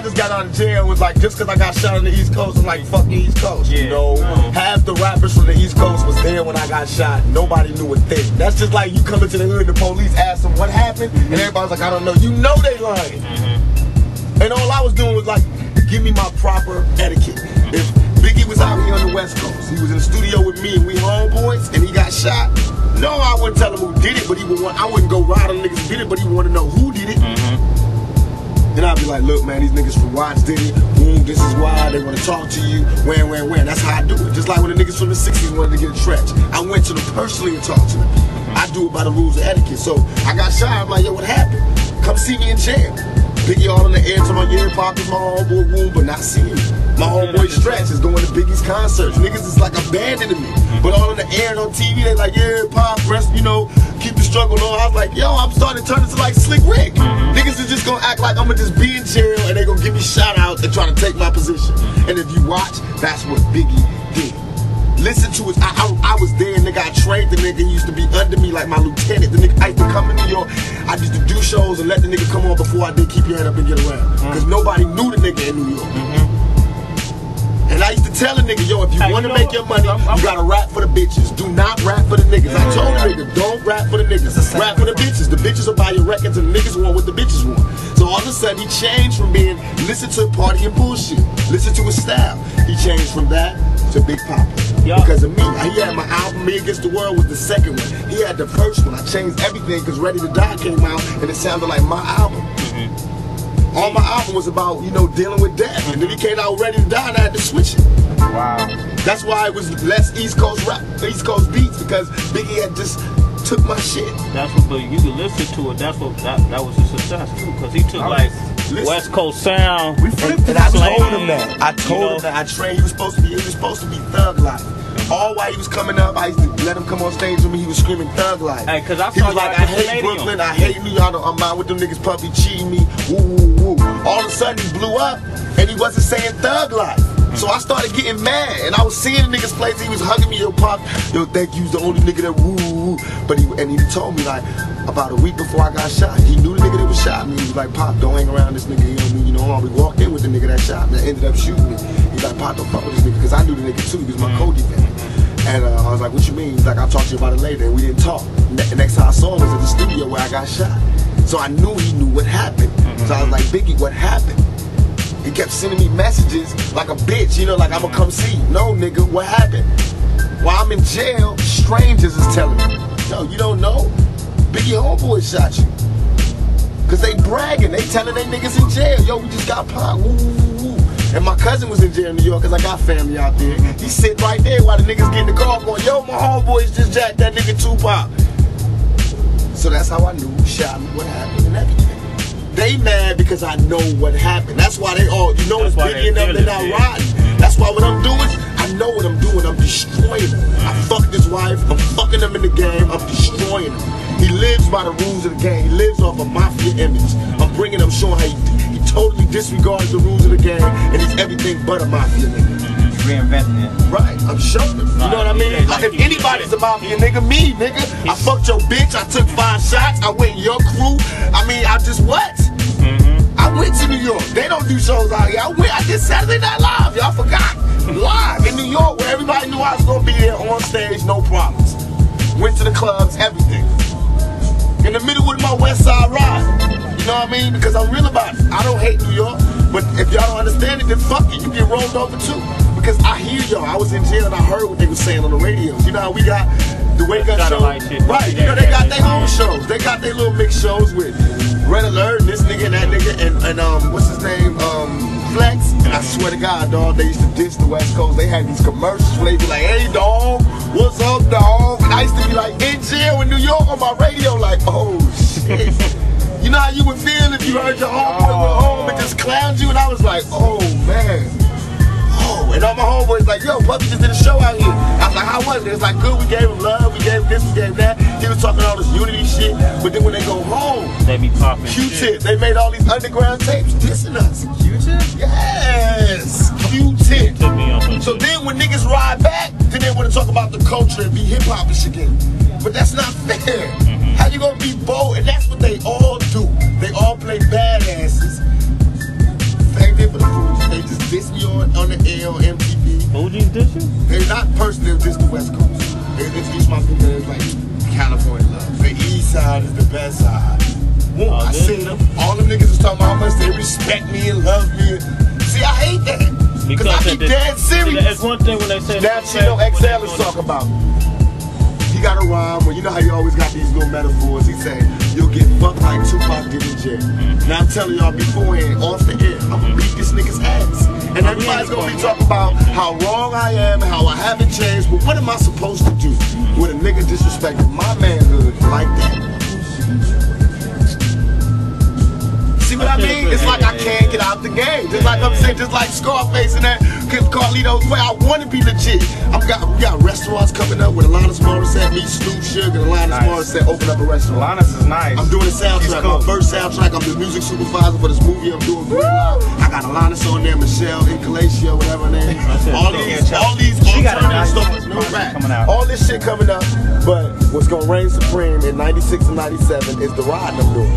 I just got out of jail, it was like, just because I got shot on the East Coast, I'm like, fuck the East Coast. You know, half the rappers from the East Coast was there when I got shot. Nobody knew a thing. That's just like you come into the hood and the police ask them what happened, and everybody's like, I don't know. You know they lying. And all I was doing was like, give me my proper etiquette. If Biggie was out here on the West Coast, he was in the studio with me and we homeboys, and he got shot, no, I wouldn't tell him who did it, but he would want, I wouldn't go ride on niggas who did it, but he would want to know who did it. Then I'd be like, look, man, these niggas from Watts did it. Boom, this is why they want to talk to you. When. That's how I do it. Just like when the niggas from the 60s wanted to get a trench. I went to them personally and talked to them. I do it by the rules of etiquette. So I got shot. I'm like, yo, what happened? Come see me in jail. Biggie all in the air to my ear pockets, my homeboy Woom, but not seeing me. My homeboy Stretch is going to Biggie's concerts. Niggas is like abandoning me. But all in the air and on TV, they like, yeah, Pop, rest, you know, keep the struggle on. I was like, yo, I'm starting to turn into like Slick Rick. Niggas is just gonna act like I'm gonna just be in jail and they gonna give me shout outs and try to take my position. And if you watch, that's what Biggie did. Listen to it. I was there, nigga. I trained the nigga. He used to be under me like my lieutenant. The nigga, I used to come to New York. I used to do shows and let the nigga come on before I did Keep Your Head Up and Get Around. Because nobody knew the nigga in New York. And I used to tell a nigga, yo, if you want to make your money, you gotta rap for the bitches. Do not rap for the niggas. I told the nigga, don't rap for the niggas. Rap for the bitches. The bitches will buy your records and the niggas want what the bitches want. So all of a sudden he changed from being listen to party and bullshit, listen to his style. He changed from that to Big Papa. Because of me. He had my album, Me Against the World was the second one. He had the first one. I changed everything because Ready to Die came out and it sounded like my album. All my album was about, you know, dealing with death. And then he came out Ready to Die and I had to switch it. Wow. That's why it was less East Coast rap, East Coast beats, because Biggie had just took my shit. That's what, but you can listen to it. That's what that was a success too, because he took like West Coast sound. We flipped it. I told him that. I told him that. I trained. He was supposed to be Thug Life. All while he was coming up, I used to let him come on stage with me. He was screaming Thug Life. Hey, cause I he was like, I hate Brooklyn, I hate New York. I'm out with them niggas, puppy cheating me. Woo, woo, woo. All of a sudden he blew up, and he wasn't saying Thug Life. So I started getting mad, and I was seeing the niggas plays. He was hugging me, yo, Pop, yo, thank you, he's the only nigga that woo, woo. But he told me like about a week before I got shot. He knew the nigga that was shot me. He was like, Pop, don't hang around this nigga. You know, we walked in with the nigga that shot me, that ended up shooting me. He's like, Pop, don't fuck with this nigga, because I knew the nigga too. He was my co-defendant. And I was like, what you mean? He's like, I'll talk to you about it later. And we didn't talk. The next time I saw him was at the studio where I got shot. So I knew he knew what happened. So I was like, Biggie, what happened? He kept sending me messages like a bitch, you know, like I'ma come see you. No, nigga, what happened? While I'm in jail, strangers is telling me, yo, you don't know? Biggie homeboy shot you. Cause they bragging, they telling they niggas in jail, yo, we just got popped, woo, woo, woo. And my cousin was in jail in New York cause I got family out there. He's sitting right there while the niggas get in the car going, yo, my homeboys just jacked that nigga 2Pac. So that's how I knew who shot me, what happened, and everything. They mad because I know what happened. That's why they all, you know, it's Biggie and them, they're not riding. That's why what I'm doing, I know what I'm doing. I'm destroying him. I fucked his wife. I'm fucking him in the game. I'm destroying him. He lives by the rules of the game. He lives off a mafia image. I'm bringing him, showing how he totally disregards the rules of the game, and he's everything but a mafia nigga. Reinventing it. Right, I'm showing him. You know what I mean? Like, if anybody's a mafia nigga, me, nigga. I fucked your bitch. I took 5 shots. I went in your crew. I mean, I just what? I went to New York. They don't do shows out here. I did Saturday Night Live. Y'all forgot. Live in New York where everybody knew I was going to be there on stage, no problems. Went to the clubs, everything. In the middle with my West Side ride. You know what I mean? Because I'm real about it. I don't hate New York. But if y'all don't understand it, then fuck it. You get rolled over too. Because I hear y'all. I was in jail and I heard what they were saying on the radio. You know how we got the Wake Up show? Right. You know, they got their own shows. They got their little mixed shows with Red Alert, this nigga and that nigga, and what's his name, Flex. And I swear to God, dog, they used to diss the West Coast. They had these commercials where they be like, hey, dog, what's up, dog? And I used to be like in jail in New York on my radio, like, oh, shit. You know how you would feel if you heard your homeboy went home and just clowned you? And I was like, oh, man. Oh, and all my homeboys like, yo, Puppy just did a show out here. I was like, how was it? It was like, good, we gave him love, we gave him this, we gave him that. He was talking all this unity shit, but then when they go home, they be popping Q-Tip, they made all these underground tapes dissing us. Q-Tip? Yes, Q-Tip. So then when niggas ride back, then they want to talk about the culture and be hip-hop-ish again. But that's not fair. How you gonna be bold? And that's what they all do. They all play badasses. Thank nigga is like California love. The East Side is the best side. Well, I seen them. All them niggas is talking about how much they respect me and love me. See, I hate that. Because I be dead serious. It's one thing when they say that Chino XL is talking about. He got a rhyme where you know how you always got these little metaphors. He say, you'll get fucked like 2Pac did in jail. Now I'm telling y'all beforehand, off the air, I'm gonna beat this nigga's ass. And everybody's gonna be talking about how wrong I am, how I haven't changed, but what am I supposed to do when a nigga disrespected my manhood like that? See what I mean? It's like I can't get out the game. Just like I'm saying, just like Scarface and that Carlito's way. I want to be legit. We got restaurants coming up with Alanis Morissette, me, Snoop Sugar, and Alanis Morissette open up a restaurant. Alanis is nice. I'm doing a soundtrack. My first soundtrack. I'm the music supervisor for this movie I'm doing. I got Alanis on there, Michelle, Incalacia, whatever her name is. All these coming out. All this shit coming up. But what's gonna reign supreme in '96 and '97 is the ride I'm doing.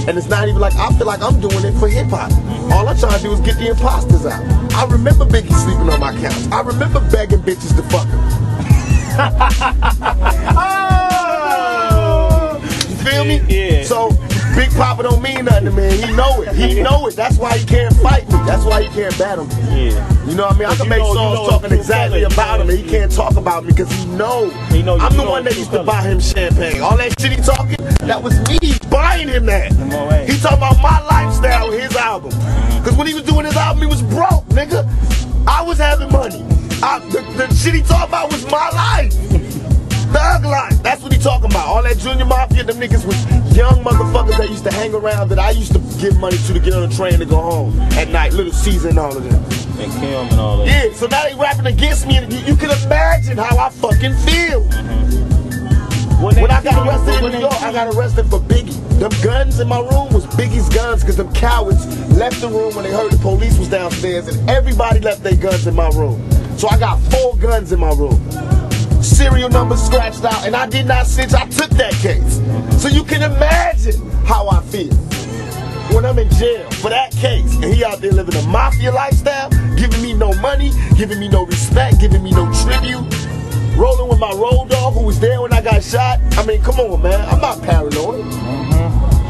And it's not even like I feel like I'm doing it for hip hop. All I'm trying to do is get the imposters out. I remember Biggie sleeping on my couch. I remember begging bitches to fuck him. You feel me? Yeah. So Big Papa don't mean nothing to me. He know it. He know it. That's why he can't fight me. That's why he can't battle me. Yeah. You know what I mean? I can make songs talking exactly about him, and he can't talk about me because he know. I'm the one that used to buy him champagne. All that shit he talking, that was me buying him that. He talking about my lifestyle with his album. Because when he was doing his album, he was broke, nigga. I was having money. The shit he talking about was my life. Thug life. That's what he talking about. All that Junior Mafia, them niggas was young motherfuckers that used to hang around that I used to give money to get on the train to go home at night. Little Caesar and all of them. And Kim and all that. Yeah, so now they rapping against me, and you can imagine how I fucking feel. When I got arrested in New York, I got arrested for Biggie. Them guns in my room was Biggie's guns because them cowards left the room when they heard the police was downstairs, and everybody left their guns in my room. So I got 4 guns in my room. Serial numbers scratched out, and I did not snitch. I took that case. So you can imagine how I feel when I'm in jail for that case, and he out there living a mafia lifestyle, giving me no money, giving me no respect, giving me no tribute. Rolling with my road dog who was there when I got shot. I mean, come on, man. I'm not paranoid.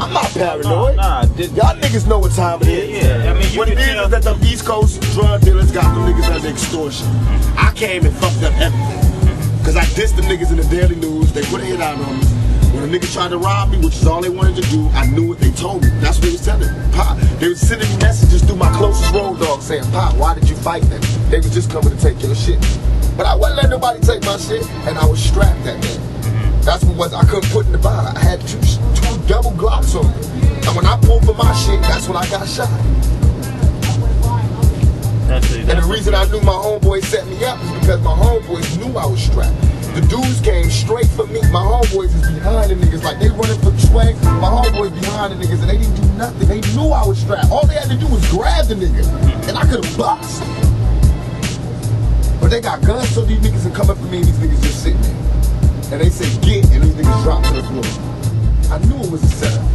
I'm not paranoid. Y'all niggas know what time it is. Yeah. I mean, what it is that them East Coast drug dealers got them niggas under extortion. I came and fucked up everything. Because I dissed them niggas in the Daily News. They put a hit out on me. When a nigga tried to rob me, which is all they wanted to do, I knew what they told me. That's what they was telling me. Pop, they was sending me messages through my closest road dog saying, Pop, why did you fight them? They was just coming to take your shit. But I wasn't letting nobody take my shit, and I was strapped that day. That's what I couldn't put in the bottle. I had two double Glocks on me. And when I pulled for my shit, that's when I got shot. And the reason I knew my homeboys set me up is because my homeboys knew I was strapped. The dudes came straight for me. My homeboys is behind the niggas. Like, they running for swag. My homeboys behind the niggas, and they didn't do nothing. They knew I was strapped. All they had to do was grab the nigga, and I could have bust. But they got guns, so these niggas can come up to me, and these niggas just sitting there. And they say, get, and these niggas drop to the floor. I knew it was a setup.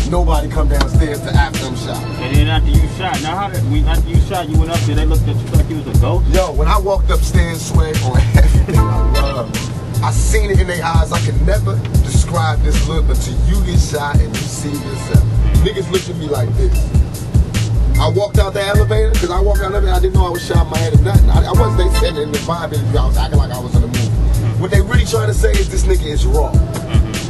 Nobody come downstairs to after them shot. And then after you shot, now after you shot, you went up there, they looked at you like you was a ghost? Yo, when I walked upstairs, Swag, on everything I love, I seen it in their eyes. I can never describe this look until you get shot and you see yourself. Niggas looked at me like this. I walked out the elevator, because I walked out the elevator, I didn't know I was shot in my head or nothing. I wasn't, they said in the vibe interview, I was acting like I was in a movie. What they really trying to say is this nigga is raw.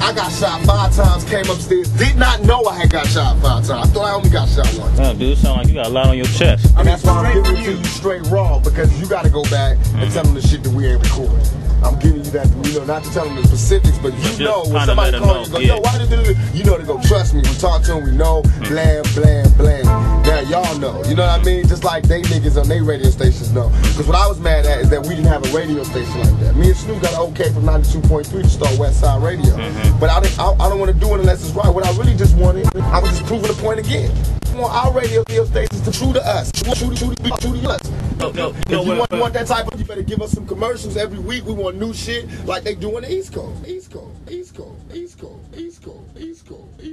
I got shot 5 times, came upstairs, did not know I had got shot 5 times. I thought I only got shot once. Damn, dude, sound like you got a lot on your chest. And that's why I'm giving it to you straight raw, because you got to go back and tell them the shit that we ain't recording. I'm giving you that, you know, not to tell them the specifics, but you know when somebody calls you, go, yo, why did they do this? You know, they go, trust me, we talk to them, we know, blam, blam, blam. Now y'all know, you know what I mean? Just like they niggas on their radio stations know. Because what I was mad at is that we didn't have a radio station like that. Me and Snoop got an okay from 92.3 to start West Side Radio. But I don't want to do it unless it's right. What I really just wanted, I was just proving the point again. We want our radio stations to true to us, true to us. If you want that type of, you better give us some commercials every week. We want new shit like they do on the East Coast. East Coast, East Coast, East Coast, East Coast, East Coast, East Coast.